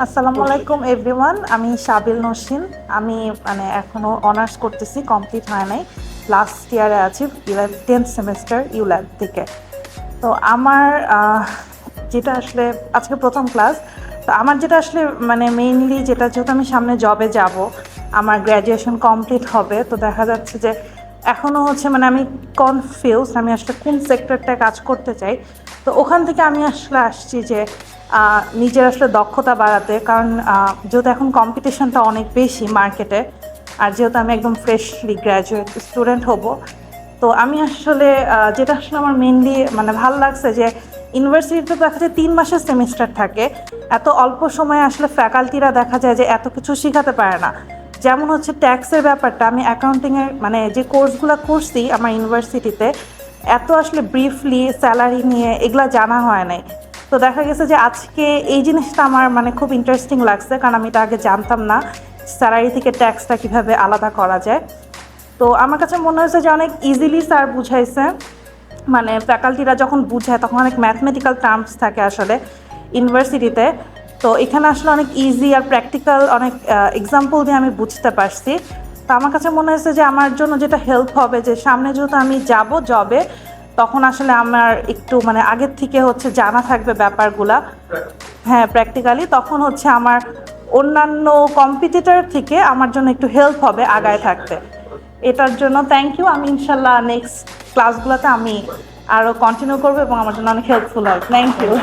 আসসালামু আলাইকুম এভরিওয়ান। আমি শাবিল নসিন। আমি এখনো অনার্স করতেছি, কমপ্লিট হয় নাই। লাস্ট ইয়ারে আছি, 10th সেমেস্টার ইউল্যাব থেকে। তো আমার যেটা আসলে আজকে প্রথম ক্লাস। তো আমার যেটা আসলে মেইনলি যেহেতু আমি সামনে জবে যাব, আমার গ্র্যাজুয়েশন কমপ্লিট হবে, তো দেখা যাচ্ছে যে এখনও আমি কনফিউজ আমি আসলে কোন সেক্টরটায় কাজ করতে চাই। তো ওখান থেকে আমি আসলে আসছি যে নিজের আসলে দক্ষতা বাড়াতে, কারণ যেহেতু এখন কম্পিটিশনটা অনেক বেশি মার্কেটে, আর যেহেতু আমি একদম ফ্রেশলি গ্র্যাজুয়েট স্টুডেন্ট হব, তো আমি আসলে যেটা আসলে আমার মেনলি ভালো লাগছে যে ইউনিভার্সিটিতে দেখা যায় 3 মাসের সেমিস্টার থাকে। এত অল্প সময়ে আসলে ফ্যাকাল্টিরা দেখা যায় যে এত কিছু শেখাতে পারে না। যেমন হচ্ছে ট্যাক্সের ব্যাপারটা, আমি অ্যাকাউন্টিংয়ের যে কোর্সগুলো করছি আমার ইউনিভার্সিটিতে, এত আসলে ব্রিফলি স্যালারি নিয়ে এগুলা জানা হয় নাই। তো দেখা গেছে যে আজকে এই জিনিসটা আমার খুব ইন্টারেস্টিং লাগছে, কারণ আমি এটা আগে জানতাম না স্যালারি থেকে ট্যাক্সটা কীভাবে আলাদা করা যায়। তো আমার কাছে মনে হয়েছে যে অনেক ইজিলি স্যার বুঝাইছে। ফ্যাকাল্টিরা যখন বুঝায় তখন অনেক ম্যাথমেটিক্যাল টার্মস থাকে আসলে ইউনিভার্সিটিতে। তো এখানে আসলে অনেক ইজি আর প্র্যাকটিক্যাল অনেক এক্সাম্পল দিয়ে আমি বুঝতে পারছি। তো আমার কাছে মনে হয়েছে যে আমার জন্য যেটা হেল্প হবে, যে সামনে যেহেতু আমি যাব জবে, তখন আসলে আমার একটু আগের থেকে জানা থাকবে ব্যাপারগুলা। হ্যাঁ, প্র্যাকটিক্যালি তখন আমার অন্যান্য কম্পিটিটর থেকে আমার জন্য একটু হেল্প হবে আগায় থাকতে। এটার জন্য থ্যাংক ইউ। আমি ইনশাল্লাহ নেক্সট ক্লাসগুলোতে আমি আরও কন্টিনিউ করবো এবং আমার জন্য অনেক হেল্পফুল হবে। Thank you.